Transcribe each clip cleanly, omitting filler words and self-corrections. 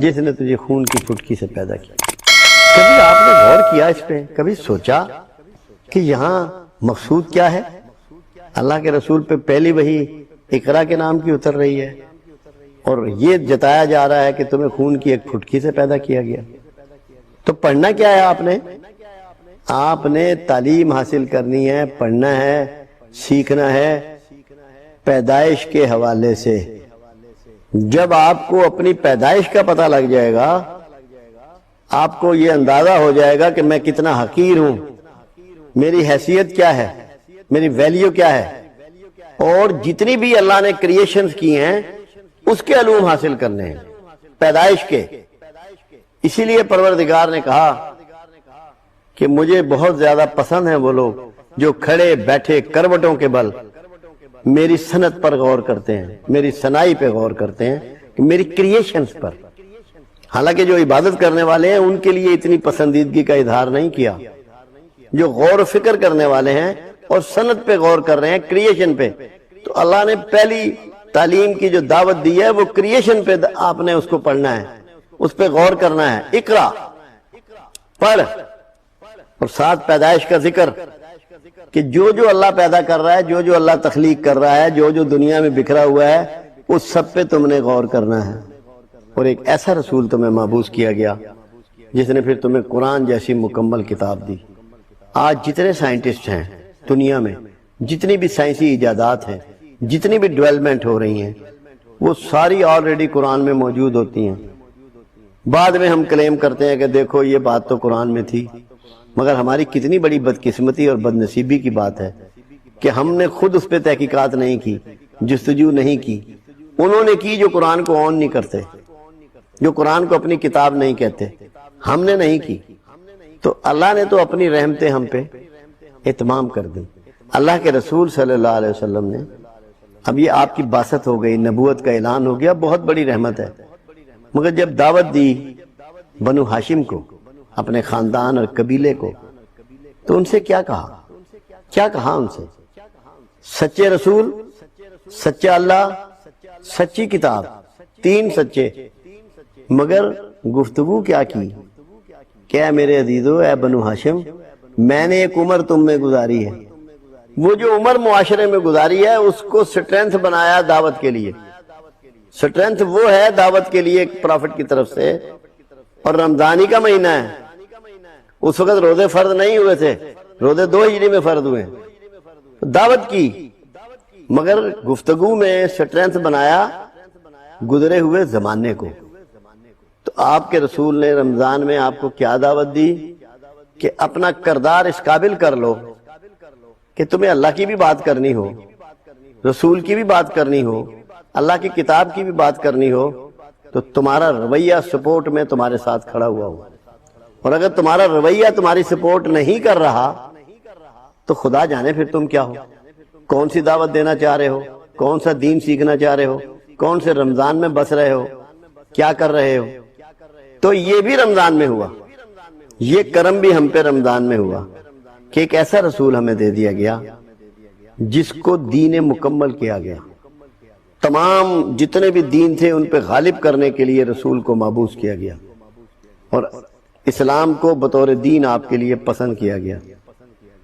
جس نے تجھے خون کی پھٹکی سے پیدا کیا۔ کبھی آپ نے غور کیا اس پہ؟ کبھی سوچا کہ یہاں مقصود کیا ہے؟ اللہ کے رسول پہ پہلی وحی اقرا کے نام کی اتر رہی ہے، اور یہ جتایا جا رہا ہے کہ تمہیں خون کی ایک پھٹکی سے پیدا کیا گیا۔ تو پڑھنا کیا ہے آپ نے تعلیم حاصل کرنی ہے، پڑھنا ہے، سیکھنا ہے پیدائش کے حوالے سے۔ جب آپ کو اپنی پیدائش کا پتہ لگ جائے گا، آپ کو یہ اندازہ ہو جائے گا کہ میں کتنا حقیر ہوں، میری حیثیت کیا ہے، میری ویلیو کیا ہے، اور جتنی بھی اللہ نے کریشنز کی ہیں اس کے علوم حاصل کرنے ہیں، پیدائش کے۔ اسی لیے پروردگار نے کہا کہ مجھے بہت زیادہ پسند ہیں وہ لوگ جو کھڑے بیٹھے کروٹوں کے بل میری صنعت پر غور کرتے ہیں، میری صنائی پہ غور کرتے ہیں، کہ میری کریشنز پر۔ حالانکہ جو عبادت کرنے والے ہیں ان کے لیے اتنی پسندیدگی کا اظہار نہیں کیا۔ جو غور و فکر کرنے والے ہیں اور صنعت پہ غور کر رہے ہیں، کریشن پہ، تو اللہ نے پہلی تعلیم کی جو دعوت دی ہے وہ کریشن پہ آپ نے اس کو پڑھنا ہے، اس پہ غور کرنا ہے۔ اقرا، پڑھ، اور ساتھ پیدائش کا ذکر کہ جو جو اللہ پیدا کر رہا ہے، جو جو اللہ تخلیق کر رہا ہے، جو جو دنیا میں بکھرا ہوا ہے، اس سب پہ تم نے غور کرنا ہے۔ اور ایک ایسا رسول تمہیں مبعوث کیا گیا جس نے پھر تمہیں قرآن جیسی مکمل کتاب دی۔ آج جتنے سائنٹسٹ ہیں دنیا میں، جتنی بھی سائنسی ایجادات ہیں، جتنی بھی ڈیولپمنٹ ہو رہی ہیں، وہ ساری آلریڈی قرآن میں موجود ہوتی ہیں۔ بعد میں ہم کلیم کرتے ہیں کہ دیکھو یہ بات تو قرآن میں تھی، مگر ہماری کتنی بڑی بدقسمتی اور بدنصیبی کی بات ہے کہ ہم نے خود اس پہ تحقیقات نہیں کی، جستجو نہیں کی۔ انہوں نے کی جو قرآن کو آن نہیں کرتے، جو قرآن کو اپنی کتاب نہیں کہتے، ہم نے نہیں کی۔ تو اللہ نے تو اپنی رحمتیں ہم پہ اتمام کر دی۔ اللہ کے رسول صلی اللہ علیہ وسلم نے، اب یہ آپ کی باسط ہو گئی، نبوت کا اعلان ہو گیا، بہت بڑی رحمت ہے، مگر جب دعوت دی بنو ہاشم کو، اپنے خاندان اور قبیلے کو، تو ان سے کیا کہا ان سے؟ سچے رسول، سچا اللہ، سچی کتاب، تین سچے، مگر گفتگو کیا کی کہ اے میرے عزیزو، اے بنو ہاشم، میں نے ایک عمر تم میں گزاری ہے۔ وہ جو عمر معاشرے میں گزاری ہے اس کو سٹرینتھ بنایا دعوت کے لیے۔ سٹرینتھ وہ ہے دعوت کے لیے پرافٹ کی طرف سے، اور رمضانی کا مہینہ ہے، اس وقت روزے فرض نہیں ہوئے تھے، روزے 2 ہجری میں فرض ہوئے، دعوت کی، مگر گفتگو میں سٹرینتھ بنایا گزرے ہوئے زمانے کو۔ تو آپ کے رسول نے رمضان میں آپ کو کیا دعوت دی کہ اپنا کردار اس قابل کر لو کہ تمہیں اللہ کی بھی بات کرنی ہو، رسول کی بھی بات کرنی ہو، اللہ کی کتاب کی بھی بات کرنی ہو، تو تمہارا رویہ سپورٹ میں تمہارے ساتھ کھڑا ہوا ہو۔ اور اگر تمہارا رویہ تمہاری سپورٹ نہیں کر رہا تو خدا جانے پھر تم کیا ہو، کون سی دعوت دینا چاہ رہے ہو، کون سا دین سیکھنا چاہ رہے ہو، کون سے رمضان میں بس رہے ہو، کیا کر رہے ہو۔ تو یہ بھی رمضان میں ہوا، یہ کرم بھی ہم پہ رمضان میں ہوا کہ ایک ایسا رسول ہمیں دے دیا گیا جس کو دین مکمل کیا گیا۔ تمام جتنے بھی دین تھے ان پہ غالب کرنے کے لیے رسول کو مبعوث کیا گیا، اور اسلام کو بطور دین آپ کے لیے پسند کیا گیا۔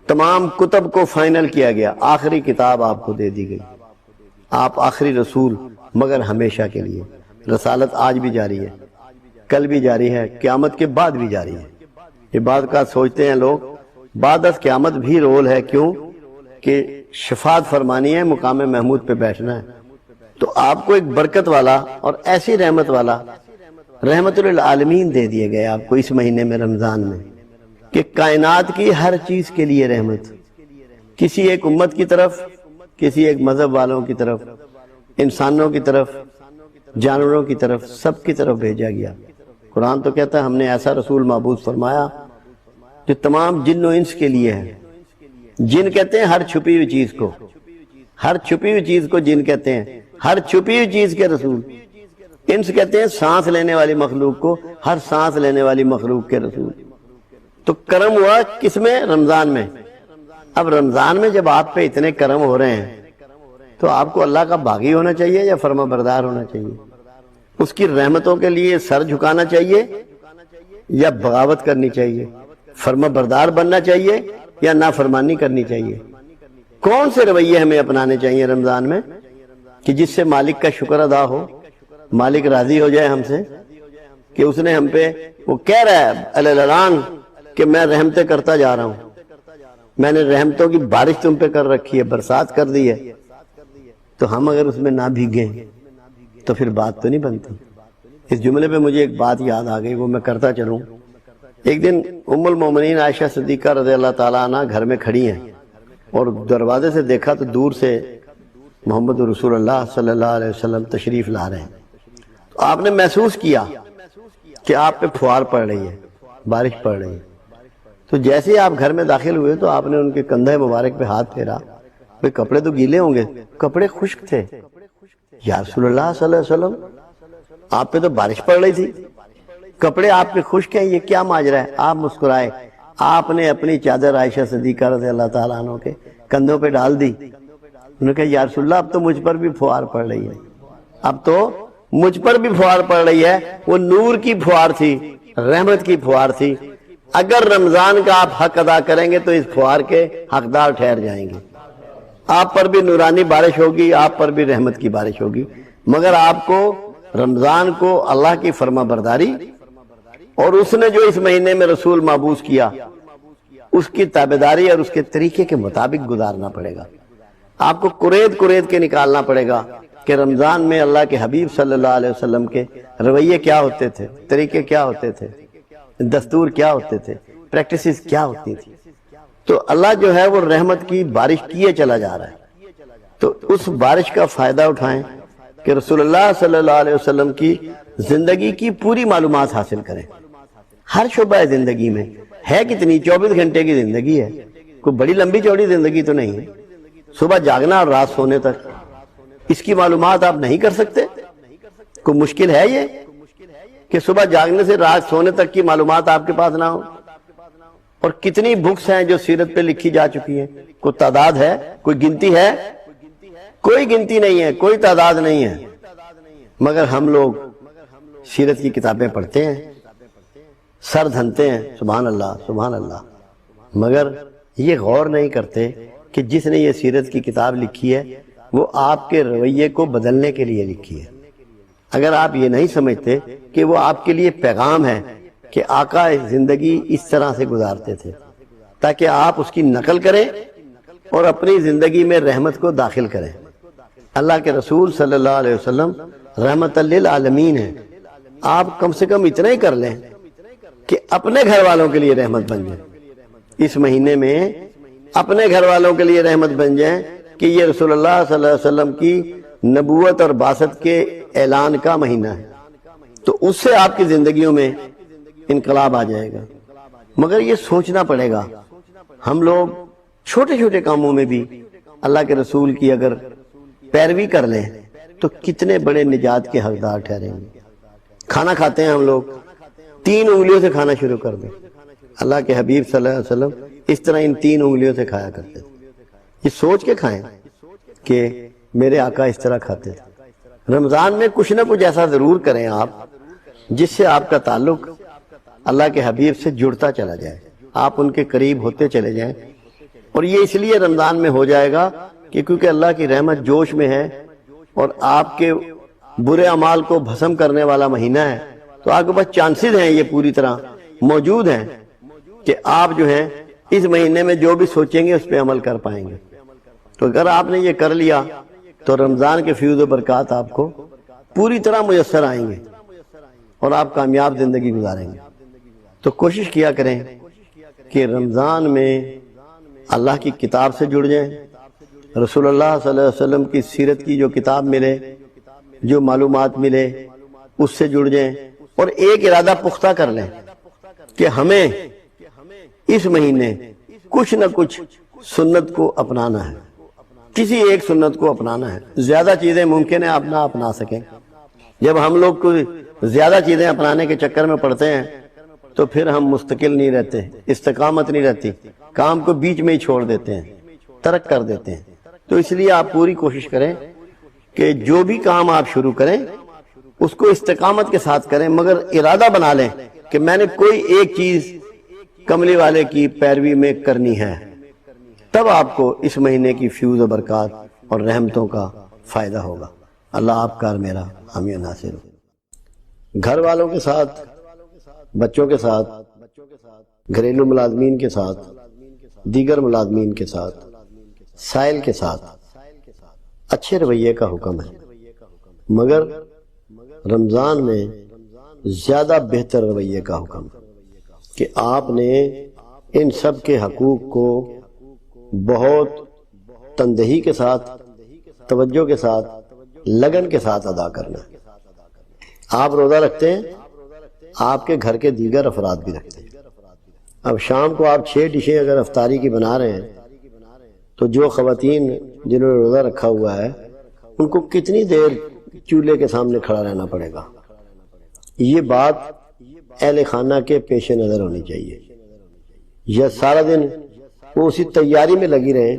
تمام کتب کو فائنل کیا گیا، آخری کتاب آپ کو دے دی گئی۔ آپ آخری رسول، مگر ہمیشہ کے لیے۔ رسالت آج بھی جاری ہے، کل بھی جاری ہے، قیامت کے بعد بھی جاری ہے۔ یہ بات کا سوچتے ہیں لوگ، بعد از قیامت بھی رول ہے، کیوں کہ شفاعت فرمانی ہے، مقام محمود پہ بیٹھنا ہے۔ تو آپ کو ایک برکت والا اور ایسی رحمت والا رحمت للعالمین دے دیے گئے آپ کو اس مہینے میں، رمضان میں، کہ کائنات کی ہر چیز کے لیے رحمت، کسی ایک امت کی طرف، کسی ایک مذہب والوں کی طرف، انسانوں کی طرف، جانوروں کی طرف، سب کی طرف بھیجا گیا۔ قرآن تو کہتا ہے ہم نے ایسا رسول مبعوث فرمایا جو تمام جن و انس کے لیے ہے۔ جن کہتے ہیں ہر چھپی ہوئی چیز کو، ہر چھپی ہوئی چیز کو جن کہتے ہیں، ہر چھپی ہوئی چیز کے رسول۔ انس کہتے ہیں سانس لینے والی مخلوق کو، ہر سانس لینے والی مخلوق کے رسول۔ تو کرم ہوا کس میں؟ رمضان میں۔ اب رمضان میں جب آپ پہ اتنے کرم ہو رہے ہیں تو آپ کو اللہ کا باغی ہونا چاہیے یا فرما بردار ہونا چاہیے؟ اس کی رحمتوں کے لیے سر جھکانا چاہیے یا بغاوت کرنی چاہیے؟ فرما بردار بننا چاہیے یا نافرمانی کرنی چاہیے؟ کون سے رویے ہمیں اپنانے چاہیے رمضان میں کہ جس سے مالک کا شکر ادا ہو، مالک راضی ہو جائے ہم سے کہ اس نے ہم پہ، وہ کہہ رہا ہے اعلان کہ میں رحمتیں کرتا جا رہا ہوں، میں نے رحمتوں کی بارش تم پہ کر رکھی ہے، برسات کر دی ہے، تو ہم اگر اس میں نہ بھیگیں تو پھر بات تو نہیں بنتی۔ اس جملے پہ مجھے ایک بات یاد آ گئی، وہ میں کرتا چلوں۔ ایک دن ام المومنین عائشہ صدیقہ رضی اللہ تعالیٰ عنہ گھر میں کھڑی ہیں اور دروازے سے دیکھا تو دور سے محمد رسول اللہ صلی اللہ علیہ وسلم تشریف لا رہے ہیں۔ تو آپ نے محسوس کیا کہ آپ پہ پھوار پڑ رہی ہے، بارش پڑ رہی ہے۔ تو جیسے ہی آپ گھر میں داخل ہوئے تو آپ نے ان کے کندھے مبارک پہ ہاتھ پھیرا، بھئی کپڑے تو گیلے ہوں گے؟ کپڑے خشک تھے۔ یا رسول اللہ صلی اللہ علیہ وسلم، آپ پہ تو بارش پڑ رہی تھی، کپڑے آپ کے خشک ہیں، یہ کیا ماجرا ہے؟ آپ مسکرائے، آپ نے اپنی چادر عائشہ صدیقہ رضی اللہ تعالیٰ عنہ کے کندھوں پہ ڈال دی۔ انہوں نے کہا یا رسول اللہ اب تو مجھ پر بھی پھوار پڑ رہی ہے، اب تو مجھ پر بھی پھوار پڑ رہی ہے۔ وہ نور کی پھوار تھی، رحمت کی پھوار تھی۔ اگر رمضان کا آپ حق ادا کریں گے تو اس پھوار کے حقدار ٹھہر جائیں گے، آپ پر بھی نورانی بارش ہوگی، آپ پر بھی رحمت کی بارش ہوگی۔ مگر آپ کو رمضان کو اللہ کی فرما برداری اور اس نے جو اس مہینے میں رسول مابعوث کیا اس کی تابعداری اور اس کے طریقے کے مطابق گزارنا پڑے گا۔ آپ کو قرید کے نکالنا پڑے گا کہ رمضان میں اللہ کے حبیب صلی اللہ علیہ وسلم کے رویے کیا ہوتے تھے، طریقے کیا ہوتے تھے، دستور کیا ہوتے تھے، پریکٹسز کیا ہوتی تھی۔ تو اللہ جو ہے وہ رحمت کی بارش کیے چلا جا رہا ہے، تو اس بارش کا فائدہ اٹھائیں کہ رسول اللہ صلی اللہ علیہ وسلم کی زندگی کی پوری معلومات حاصل کریں۔ ہر شعبہ زندگی میں ہے کتنی 24 گھنٹے کی زندگی ہے، کوئی بڑی لمبی چوڑی زندگی تو نہیں ہے۔ صبح جاگنا اور رات سونے تک اس کی معلومات آپ نہیں کر سکتے؟ کوئی مشکل ہے یہ کہ صبح جاگنے سے رات سونے تک کی معلومات آپ کے پاس نہ ہو؟ اور کتنی بکس ہیں جو سیرت پہ لکھی جا چکی ہیں، کوئی تعداد ہے، کوئی گنتی ہے؟ کوئی گنتی نہیں ہے، کوئی تعداد نہیں ہے۔ مگر ہم لوگ سیرت کی کتابیں پڑھتے ہیں، سر دھنتے ہیں، سبحان اللہ سبحان اللہ، مگر یہ غور نہیں کرتے کہ جس نے یہ سیرت کی کتاب لکھی ہے وہ آپ کے رویے کو بدلنے کے لیے لکھی ہے۔ اگر آپ یہ نہیں سمجھتے کہ وہ آپ کے لیے پیغام ہے کہ آقا زندگی اس طرح سے گزارتے تھے، تاکہ آپ اس کی نقل کریں اور اپنی زندگی میں رحمت کو داخل کریں۔ اللہ کے رسول صلی اللہ علیہ وسلم رحمت للعالمین ہیں، آپ کم سے کم اتنا ہی کر لیں کہ اپنے گھر والوں کے لیے رحمت بن جائیں۔ اس مہینے میں اپنے گھر والوں کے لیے رحمت بن جائیں کہ یہ رسول اللہ صلی اللہ علیہ وسلم کی نبوت اور بعثت کے اعلان کا مہینہ ہے، تو اس سے آپ کی زندگیوں میں انقلاب آ جائے گا۔ مگر یہ سوچنا پڑے گا، ہم لوگ چھوٹے چھوٹے کاموں میں بھی اللہ کے رسول کی اگر پیروی کر لیں تو کتنے بڑے نجات کے حقدار ٹھہریں گے۔ کھانا کھاتے ہیں ہم لوگ، 3 انگلیوں سے کھانا شروع کر دیں۔ اللہ کے حبیب صلی اللہ علیہ وسلم اس طرح ان 3 انگلیوں سے کھایا کرتے تھے۔ یہ سوچ کے کھائیں کہ میرے آقا اس طرح کھاتے تھے۔ رمضان میں کچھ نہ کچھ ایسا ضرور کریں آپ جس سے آپ کا تعلق اللہ کے حبیب سے جڑتا چلا جائے، آپ ان کے قریب ہوتے چلے جائیں۔ اور یہ اس لیے رمضان میں ہو جائے گا کہ کیونکہ اللہ کی رحمت جوش میں ہے اور آپ کے برے اعمال کو بھسم کرنے والا مہینہ ہے، تو آپ کے پاس چانسز ہیں، یہ پوری طرح موجود ہیں کہ آپ جو ہیں اس مہینے میں جو بھی سوچیں گے اس پہ عمل کر پائیں گے۔ تو اگر آپ نے یہ کر لیا تو رمضان کے فیض و برکات آپ کو پوری طرح میسر آئیں گے اور آپ کامیاب زندگی گزاریں گے۔ تو کوشش کیا کریں کہ رمضان میں اللہ کی کتاب سے جڑ جائیں، رسول اللہ صلی اللہ علیہ وسلم کی سیرت کی جو کتاب ملے، جو معلومات ملے اس سے جڑ جائیں، اور ایک ارادہ پختہ کر لیں کہ ہمیں اس مہینے کچھ نہ کچھ سنت کو اپنانا ہے، کسی ایک سنت کو اپنانا ہے۔ زیادہ چیزیں ممکن ہے آپ نہ اپنا سکیں۔ جب ہم لوگ کو زیادہ چیزیں اپنانے کے چکر میں پڑتے ہیں تو پھر ہم مستقل نہیں رہتے، استقامت نہیں رہتی، کام کو بیچ میں ہی چھوڑ دیتے ہیں، ترک کر دیتے ہیں۔ تو اس لیے آپ پوری کوشش کریں کہ جو بھی کام آپ شروع کریں اس کو استقامت کے ساتھ کریں، مگر ارادہ بنا لیں کہ میں نے کوئی ایک چیز کملی والے کی پیروی میں کرنی ہے، تب آپ کو اس مہینے کی فیوز و برکات اور رحمتوں کا فائدہ ہوگا۔ اللہ آپ کا اور میرا حامی و ناصر ہو۔ گھر والوں کے ساتھ، بچوں کے ساتھ، گھریلو ملازمین کے ساتھ، دیگر ملازمین کے ساتھ، سائل کے ساتھ اچھے رویے کا حکم ہے، مگر رمضان میں زیادہ بہتر رویے کا حکم ہے کہ آپ نے ان سب کے حقوق کو بہت تندہی کے ساتھ، توجہ کے ساتھ، لگن کے ساتھ ادا کرنا ہے۔ آپ روزہ رکھتے ہیں، آپ کے گھر کے دیگر افراد بھی رکھتے ہیں۔ اب شام کو آپ 6 ڈشیں اگر افطاری کی بنا رہے ہیں تو جو خواتین جنہوں نے روزہ رکھا ہوا ہے ان کو کتنی دیر چولہے کے سامنے کھڑا رہنا پڑے گا؟ یہ بات اہل خانہ کے پیش نظر ہونی چاہیے۔ یا سارا دن وہ اسی تیاری میں لگی رہیں،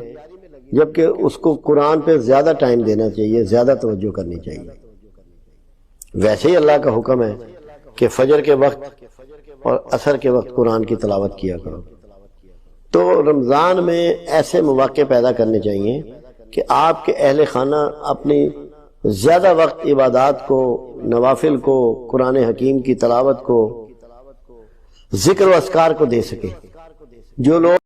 جبکہ اس کو قرآن پہ زیادہ ٹائم دینا چاہیے، زیادہ توجہ کرنی چاہیے۔ ویسے ہی اللہ کا حکم ہے کہ فجر کے وقت اور عصر کے وقت قرآن کی تلاوت کیا کرو۔ تو رمضان میں ایسے مواقع پیدا کرنے چاہیے کہ آپ کے اہل خانہ اپنی زیادہ وقت عبادات کو، نوافل کو، قرآن حکیم کی تلاوت کو، ذکر و اذکار کو دے سکیں۔ جو لوگ